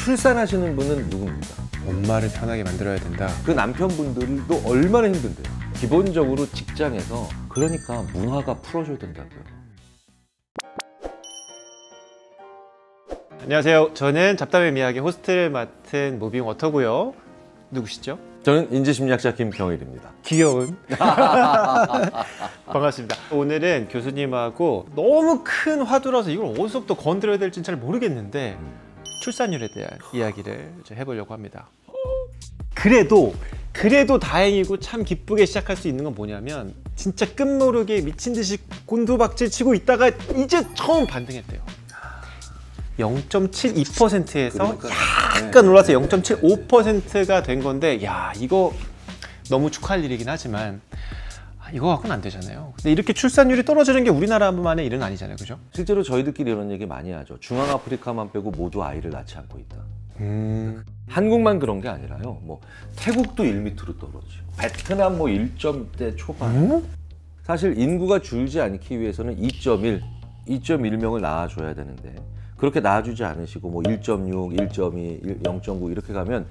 출산하시는 분은 누굽니까? 엄마를 편하게 만들어야 된다. 그 남편분들도 얼마나 힘든데요. 기본적으로 직장에서 그러니까 문화가 풀어줘야 된다고요. 안녕하세요. 저는 잡담의 미학의 호스트를 맡은 무빙 워터고요. 누구시죠? 저는 인지심리학자 김경일입니다. 귀여운 반갑습니다. 오늘은 교수님하고 너무 큰 화두라서 이걸 어디서부터 건드려야 될지는 잘 모르겠는데 출산율에 대한 이야기를 해보려고 합니다. 그래도 다행이고 참 기쁘게 시작할 수 있는 건 뭐냐면 진짜 끝모르게 미친 듯이 곤두박질 치고 있다가 이제 처음 반등했대요. 0.72%에서 약간 올라서 0.75%가 된 건데, 야, 이거 너무 축하할 일이긴 하지만 이거 갖고는 안 되잖아요. 근데 이렇게 출산율이 떨어지는 게 우리나라만의 일은 아니잖아요, 그죠? 실제로 저희들끼리 이런 얘기 많이 하죠. 중앙아프리카만 빼고 모두 아이를 낳지 않고 있다. 한국만 그런 게 아니라요. 뭐 태국도 1m로 떨어지고, 베트남 뭐 1점대 초반. 사실 인구가 줄지 않기 위해서는 2.1명을 낳아줘야 되는데 그렇게 낳아주지 않으시고 뭐 1.6, 1.2, 0.9 이렇게 가면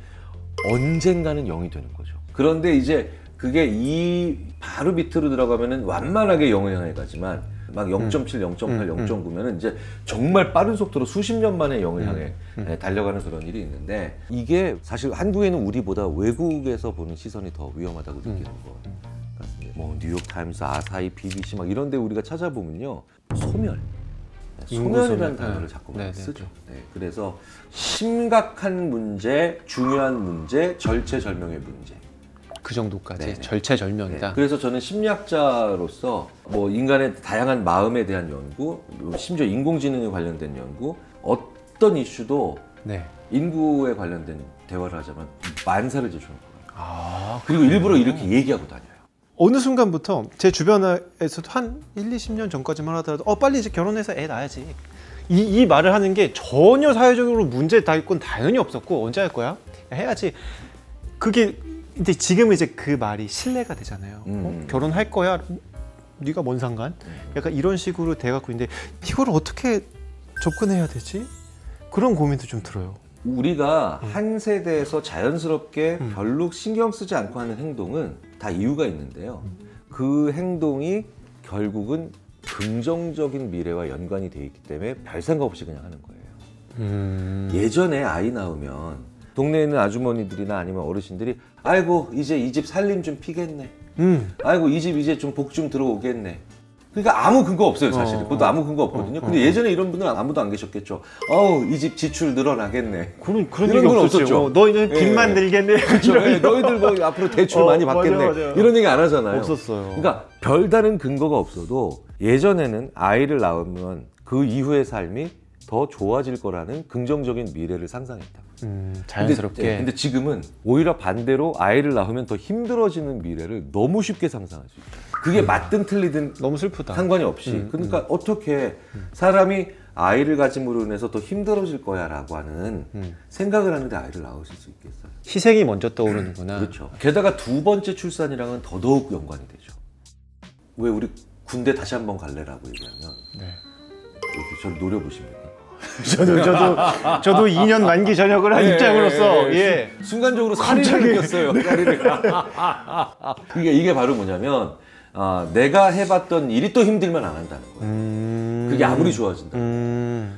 언젠가는 0이 되는 거죠. 그런데 이제 그게 이 바로 밑으로 들어가면은 완만하게 0을 향해 가지만 막 0.7, 0.8, 0.9면은 이제 정말 빠른 속도로 수십 년 만에 0을 향해 달려가는 그런 일이 있는데, 이게 사실 한국에는 우리보다 외국에서 보는 시선이 더 위험하다고 느끼는 거 같습니다. 뭐 뉴욕 타임스, 아사히, BBC 막 이런 데 우리가 찾아보면요. 소멸이라는 단어를 자꾸 쓰죠. 네, 그래서 심각한 문제, 중요한 문제, 절체절명의 문제. 그 정도까지 네네. 절체절명이다. 네, 그래서 저는 심리학자로서 뭐 인간의 다양한 마음에 대한 연구, 심지어 인공지능에 관련된 연구, 어떤 이슈도 인구에 관련된 대화를 하자면 만사를 제쳐놓을 거예요. 그리고 일부러 이렇게 얘기하고 다녀요. 어느 순간부터 제 주변에서도 한 1, 20년 전까지만 하더라도 빨리 이제 결혼해서 애 낳아야지, 이 말을 하는 게 전혀 사회적으로 문제 될 건 당연히 없었고, 언제 할 거야? 해야지. 그게 근데 지금은 이제 그 말이 신뢰가 되잖아요. 결혼할 거야? 네가 뭔 상관? 약간 이런 식으로 돼갖고 있는데 이걸 어떻게 접근해야 되지? 그런 고민도 좀 들어요. 우리가 한 세대에서 자연스럽게 별로 신경 쓰지 않고 하는 행동은 다 이유가 있는데요. 그 행동이 결국은 긍정적인 미래와 연관이 돼 있기 때문에 별 생각 없이 그냥 하는 거예요. 예전에 아이 낳으면 동네에 있는 아주머니들이나 아니면 어르신들이 아이고 이제 이 집 살림 좀 피겠네. 아이고 이 집 이제 좀 복 좀 들어오겠네. 그러니까 아무 근거 없어요, 사실은. 그것도 아무 근거 없거든요. 근데 예전에 이런 분들은 아무도 안 계셨겠죠. 이 집 지출 늘어나겠네. 그런 얘기 없었죠. 너 이제 빚만 늘겠네. 그렇죠. 너희들 뭐 앞으로 대출 많이 받겠네. 맞아. 이런 얘기 안 하잖아요. 없었어요. 그러니까 별다른 근거가 없어도 예전에는 아이를 낳으면 그 이후의 삶이 더 좋아질 거라는 긍정적인 미래를 상상했다. 자연스럽게. 근데 지금은 오히려 반대로 아이를 낳으면 더 힘들어지는 미래를 너무 쉽게 상상할 수 있다. 그게 맞든 틀리든 너무 슬프다. 상관이 없이. 그러니까 어떻게 사람이 아이를 가짐으로 인해서 더 힘들어질 거야 라고 하는 생각을 하는데 아이를 낳으실 수 있겠어요? 희생이 먼저 떠오르는구나. 그렇죠. 게다가 두 번째 출산이랑은 더더욱 연관이 되죠. 왜 우리 군대 다시 한번 갈래라고 얘기하면 이렇게 저를 노려보십니까? 저도 2년 만기 전역을 한 입장으로서 순간적으로 사리를 느꼈어요. 이게 바로 뭐냐면 내가 해봤던 일이 또 힘들면 안 한다는 거예요. 그게 아무리 좋아진다.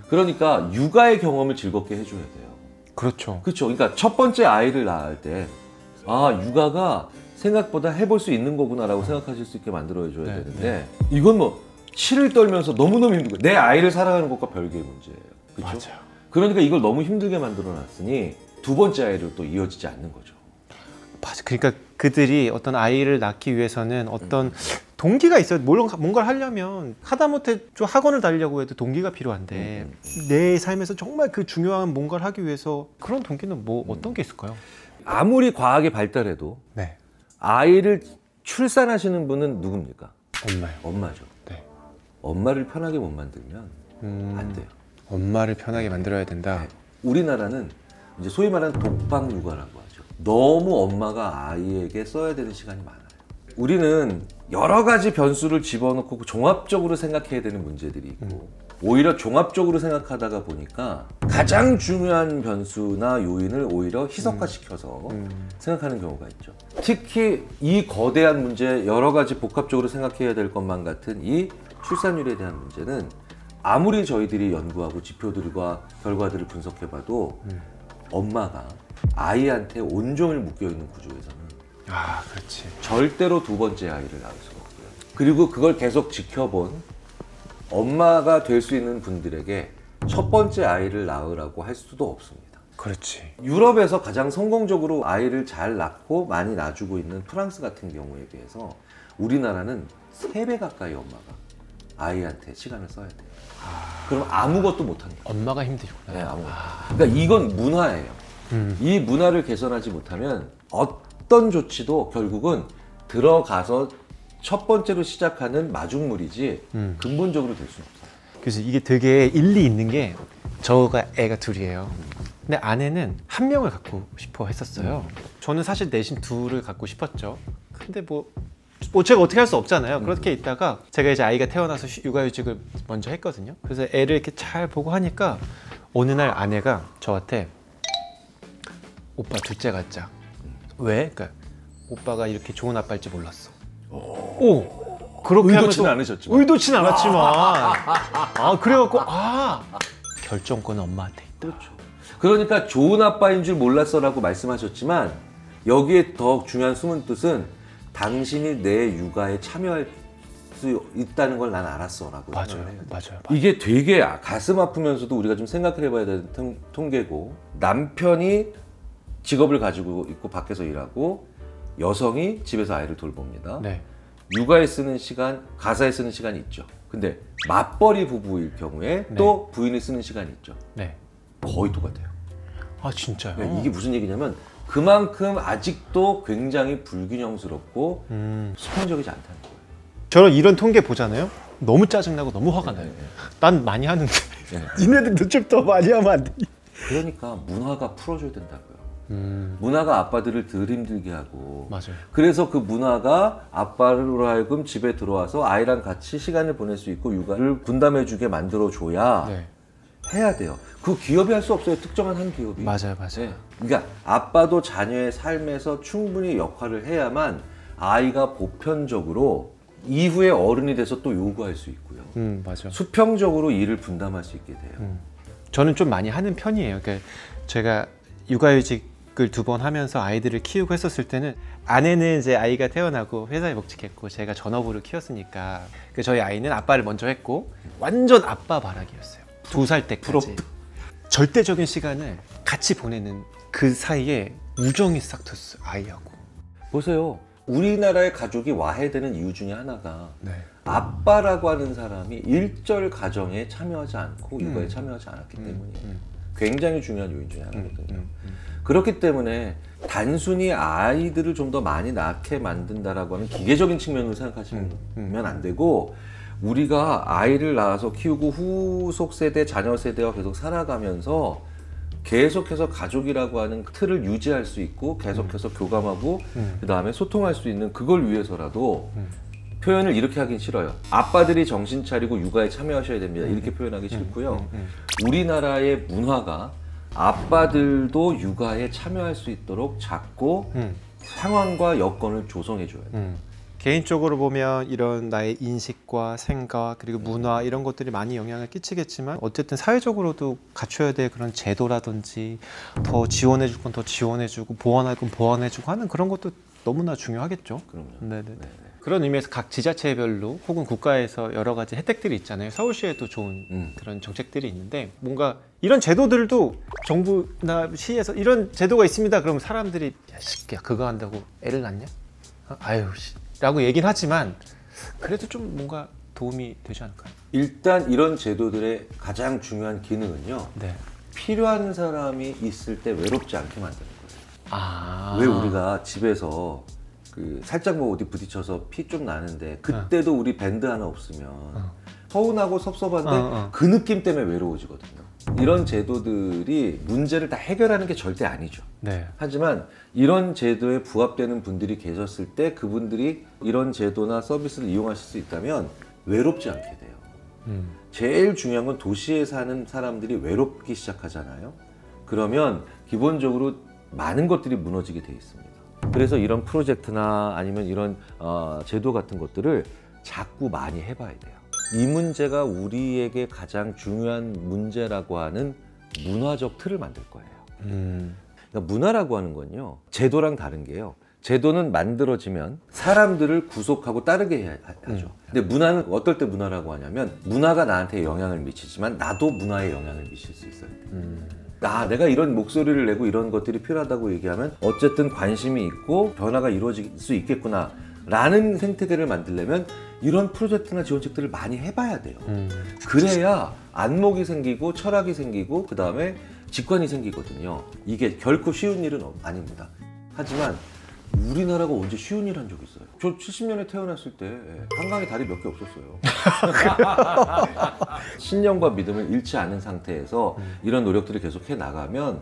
그러니까 육아의 경험을 즐겁게 해줘야 돼요. 그렇죠. 그러니까 첫 번째 아이를 낳을 때 육아가 생각보다 해볼 수 있는 거구나라고 생각하실 수 있게 만들어줘야 되는데 이건 뭐 치를 떨면서 너무너무 힘들고 내 아이를 사랑하는 것과 별개의 문제예요. 그렇죠? 맞아요. 그러니까 이걸 너무 힘들게 만들어놨으니 두 번째 아이를 또 이어지지 않는 거죠. 맞아. 그러니까 그들이 어떤 아이를 낳기 위해서는 어떤 동기가 있어요. 뭔가를 하려면 하다못해 좀 학원을 다니려고 해도 동기가 필요한데 내 삶에서 정말 그 중요한 뭔가를 하기 위해서 그런 동기는 뭐 어떤 게 있을까요? 아무리 과학이 발달해도 아이를 출산하시는 분은 누굽니까? 엄마죠. 엄마를 편하게 못 만들면 안 돼요. 엄마를 편하게 만들어야 된다. 우리나라는 이제 소위 말하는 독박 육아라고 하죠. 너무 엄마가 아이에게 써야 되는 시간이 많아요. 우리는 여러 가지 변수를 집어넣고 종합적으로 생각해야 되는 문제들이 있고 오히려 종합적으로 생각하다가 보니까 가장 중요한 변수나 요인을 오히려 희석화시켜서 생각하는 경우가 있죠. 특히 이 거대한 문제, 여러 가지 복합적으로 생각해야 될 것만 같은 이 출산율에 대한 문제는 아무리 저희들이 연구하고 지표들과 결과들을 분석해봐도 엄마가 아이한테 온종일 묶여있는 구조에서는 그렇지. 절대로 두 번째 아이를 낳을 수가 없고요. 그리고 그걸 계속 지켜본 엄마가 될 수 있는 분들에게 첫 번째 아이를 낳으라고 할 수도 없습니다. 그렇지. 유럽에서 가장 성공적으로 아이를 잘 낳고 많이 낳아주고 있는 프랑스 같은 경우에 비해서 우리나라는 3배 가까이 엄마가 아이한테 시간을 써야 돼요. 그럼 아무것도 못하는 거예요. 엄마가 힘들구나. 네, 아무것도. 그러니까 이건 문화예요. 이 문화를 개선하지 못하면 어떤 조치도 결국은 들어가서 첫 번째로 시작하는 마중물이지 근본적으로 될 수는 없어요. 그래서 이게 되게 일리 있는 게 저가 애가 둘이에요. 근데 아내는 한 명을 갖고 싶어 했었어요. 저는 사실 내심 둘을 갖고 싶었죠. 근데 뭐 제가 어떻게 할 수 없잖아요. 그렇게 있다가 제가 이제 아이가 태어나서 육아휴직을 먼저 했거든요. 그래서 애를 이렇게 잘 보고 하니까 어느 날 아내가 저한테 오빠 둘째 갖자. 왜? 그러니까 오빠가 이렇게 좋은 아빠일 줄 몰랐어. 오, 그렇게 의도치는 하면서 않으셨지만. 의도치는 않았지만 그래갖고 결정권은 엄마한테 있다. 그렇죠. 그러니까 좋은 아빠인 줄 몰랐어라고 말씀하셨지만 여기에 더 중요한 숨은 뜻은 당신이 내 육아에 참여할 수 있다는 걸 난 알았어라고 생각을 해요. 맞아요. 이게 되게 가슴 아프면서도 우리가 좀 생각을 해봐야 되는 통계고, 남편이 직업을 가지고 있고 밖에서 일하고 여성이 집에서 아이를 돌봅니다. 네. 육아에 쓰는 시간, 가사에 쓰는 시간이 있죠. 근데 맞벌이 부부일 경우에 또 부인이 쓰는 시간이 있죠. 네. 거의 똑같아요. 진짜요? 그러니까 이게 무슨 얘기냐면 그만큼 아직도 굉장히 불균형스럽고 수평적이지 않다는 거예요. 저는 이런 통계 보잖아요. 너무 짜증나고 너무 화가 나요. 난 많이 하는데 니네들도 좀 더 많이 하면 안 돼? 그러니까 문화가 풀어줘야 된다고요. 문화가 아빠들을 덜 힘들게 하고, 맞아요. 그래서 그 문화가 아빠로 하여금 집에 들어와서 아이랑 같이 시간을 보낼 수 있고 육아를 분담해주게 만들어줘야 해야 돼요. 그 기업이 할 수 없어요. 특정한 한 기업이. 맞아요. 네. 그러니까 아빠도 자녀의 삶에서 충분히 역할을 해야만 아이가 보편적으로 이후에 어른이 돼서 또 요구할 수 있고요. 맞아. 수평적으로 일을 분담할 수 있게 돼요. 저는 좀 많이 하는 편이에요. 그러니까 제가 육아휴직을 2번 하면서 아이들을 키우고 했었을 때는 아내는 이제 아이가 태어나고 회사에 복직했고 제가 전업으로 키웠으니까 저희 아이는 아빠를 먼저 했고 완전 아빠 바라기였어요. 2살 때까지. 절대적인 시간을 같이 보내는 그 사이에 우정이 싹 텄어요. 아이하고. 보세요. 우리나라의 가족이 와해되는 이유 중에 하나가 아빠라고 하는 사람이 일절 가정에 참여하지 않고 육아에 참여하지 않았기 때문이에요. 굉장히 중요한 요인 중에 하나거든요. 그렇기 때문에 단순히 아이들을 좀 더 많이 낳게 만든다라고 하는 기계적인 측면으로 생각하시면 안 되고, 우리가 아이를 낳아서 키우고 후속 세대, 자녀 세대와 계속 살아가면서 계속해서 가족이라고 하는 틀을 유지할 수 있고 계속해서 교감하고 그 다음에 소통할 수 있는 그걸 위해서라도 표현을 이렇게 하긴 싫어요. 아빠들이 정신 차리고 육아에 참여하셔야 됩니다. 이렇게 표현하기 싫고요. 우리나라의 문화가 아빠들도 육아에 참여할 수 있도록 자꾸 상황과 여건을 조성해 줘야 돼요. 개인적으로 보면 이런 나의 인식과 생각 그리고 문화 이런 것들이 많이 영향을 끼치겠지만 어쨌든 사회적으로도 갖춰야 될 그런 제도라든지 더 지원해 줄 건 더 지원해 주고 보완할 건 보완해 주고 하는 그런 것도 너무나 중요하겠죠. 그럼요. 네네. 네네. 그런 의미에서 각 지자체별로 혹은 국가에서 여러 가지 혜택들이 있잖아요. 서울시에도 좋은 그런 정책들이 있는데 뭔가 이런 제도들도 정부나 시에서 이런 제도가 있습니다. 그러면 사람들이 야 그거 한다고 애를 낳냐? 아유 씨. 라고 얘기는 하지만 그래도 좀 뭔가 도움이 되지 않을까요? 일단 이런 제도들의 가장 중요한 기능은요. 필요한 사람이 있을 때 외롭지 않게 만드는 거예요. 왜 우리가 집에서 살짝 뭐 어디 부딪혀서 피 좀 나는데 그때도 우리 밴드 하나 없으면 서운하고 섭섭한데 그 느낌 때문에 외로워지거든요. 이런 제도들이 문제를 다 해결하는 게 절대 아니죠. 하지만 이런 제도에 부합되는 분들이 계셨을 때 그분들이 이런 제도나 서비스를 이용하실 수 있다면 외롭지 않게 돼요. 제일 중요한 건 도시에 사는 사람들이 외롭기 시작하잖아요. 그러면 기본적으로 많은 것들이 무너지게 돼 있습니다. 그래서 이런 프로젝트나 아니면 이런 제도 같은 것들을 자꾸 많이 해봐야 돼요. 이 문제가 우리에게 가장 중요한 문제라고 하는 문화적 틀을 만들 거예요. 그러니까 문화라고 하는 건요, 제도랑 다른 게요. 제도는 만들어지면 사람들을 구속하고 따르게 하죠. 근데 문화는 어떨 때 문화라고 하냐면 문화가 나한테 영향을 미치지만 나도 문화에 영향을 미칠 수 있어요. 내가 이런 목소리를 내고 이런 것들이 필요하다고 얘기하면 어쨌든 관심이 있고 변화가 이루어질 수 있겠구나 라는 생태계를 만들려면 이런 프로젝트나 지원책들을 많이 해봐야 돼요. 그래야 안목이 생기고 철학이 생기고 그 다음에 직관이 생기거든요. 이게 결코 쉬운 일은 아닙니다. 하지만 우리나라가 언제 쉬운 일 한 적 있어요? 저 70년에 태어났을 때 한강에 다리 몇 개 없었어요. 신념과 믿음을 잃지 않은 상태에서 이런 노력들을 계속해 나가면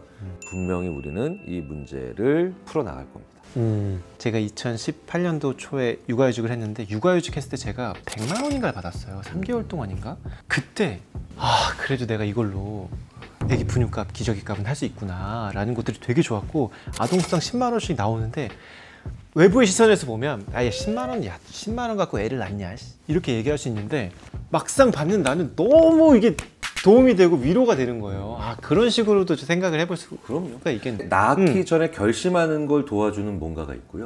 분명히 우리는 이 문제를 풀어나갈 겁니다. 제가 2018년도 초에 육아휴직을 했는데 육아휴직 했을 때 제가 100만 원인가를 받았어요. 3개월 동안인가? 그때 그래도 내가 이걸로 애기 분유값, 기저귀값은 할 수 있구나 라는 것들이 되게 좋았고, 아동수당 10만 원씩 나오는데 외부의 시선에서 보면 아예 10만 원이야, 10만 원 갖고 애를 낳냐 이렇게 얘기할 수 있는데 막상 받는 나는 너무 이게 도움이 되고 위로가 되는 거예요. 그런 식으로도 생각을 해볼 수가 있겠네. 낳기 전에 결심하는 걸 도와주는 뭔가가 있고요.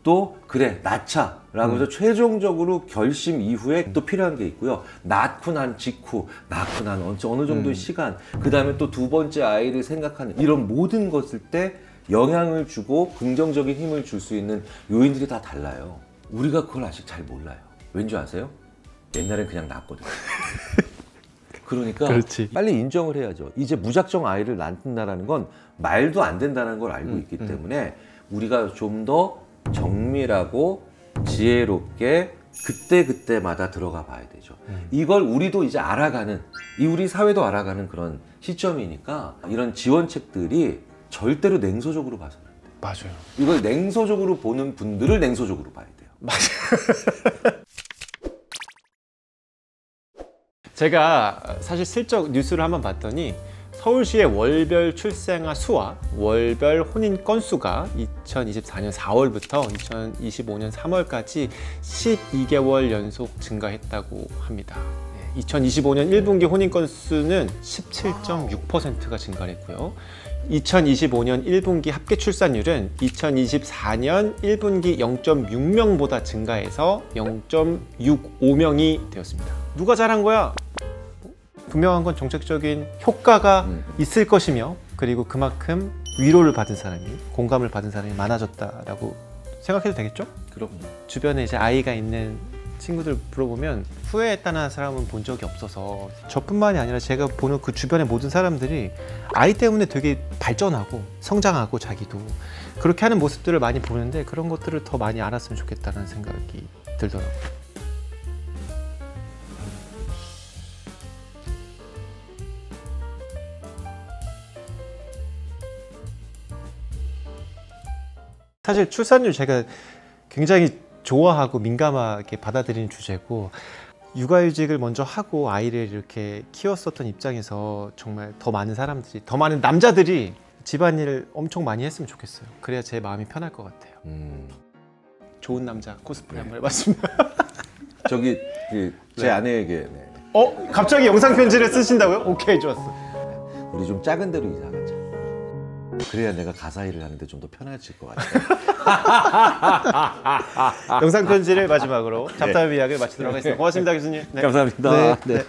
또 그래 낳자라고 해서 최종적으로 결심 이후에 또 필요한 게 있고요. 낳고 난 직후, 낳고 난 어느 정도의 시간, 그 다음에 또 두 번째 아이를 생각하는 이런 모든 것을 때 영향을 주고 긍정적인 힘을 줄 수 있는 요인들이 다 달라요. 우리가 그걸 아직 잘 몰라요. 왠지 아세요? 옛날엔 그냥 낳았거든요. 그러니까 그렇지. 빨리 인정을 해야죠. 이제 무작정 아이를 낳는다는 건 말도 안 된다는 걸 알고 있기 때문에 우리가 좀 더 정밀하고 지혜롭게 그때마다 들어가 봐야 되죠. 이걸 우리도 이제 알아가는, 우리 사회도 알아가는 그런 시점이니까 이런 지원책들이 절대로 냉소적으로 봐서는 안 돼요. 맞아요. 이걸 냉소적으로 보는 분들을 냉소적으로 봐야 돼요. 맞아요. 제가 사실 슬쩍 뉴스를 한번 봤더니 서울시의 월별 출생아 수와 월별 혼인 건수가 2024년 4월부터 2025년 3월까지 12개월 연속 증가했다고 합니다. 2025년 1분기 혼인 건수는 17.6%가 증가했고요. 2025년 1분기 합계 출산율은 2024년 1분기 0.6명보다 증가해서 0.65명이 되었습니다. 누가 잘한 거야? 분명한 건 정책적인 효과가 있을 것이며, 그리고 그만큼 위로를 받은 사람이, 공감을 받은 사람이 많아졌다라고 생각해도 되겠죠? 그럼요. 주변에 이제 아이가 있는 친구들 물어보면 후회했다는 사람은 본 적이 없어서, 저뿐만이 아니라 제가 보는 그 주변의 모든 사람들이 아이 때문에 되게 발전하고 성장하고 자기도 그렇게 하는 모습들을 많이 보는데, 그런 것들을 더 많이 알았으면 좋겠다는 생각이 들더라고요. 사실 출산율 제가 굉장히 좋아하고 민감하게 받아들이는 주제고, 육아휴직을 먼저 하고 아이를 이렇게 키웠었던 입장에서 정말 더 많은 사람들이, 더 많은 남자들이 집안일을 엄청 많이 했으면 좋겠어요. 그래야 제 마음이 편할 것 같아요. 좋은 남자 코스프레 한번 해봤습니다. 저기 제 아내에게 갑자기 영상 편지를 쓰신다고요? 오케이, 좋았어. 우리 좀 작은 데로 이사 가자. 그래야 내가 가사 일을 하는데 좀 더 편해질 것 같아요. 영상 편지를 마지막으로 잡담 이야기를 마치도록 하겠습니다. 고맙습니다, 교수님. 감사합니다. 네.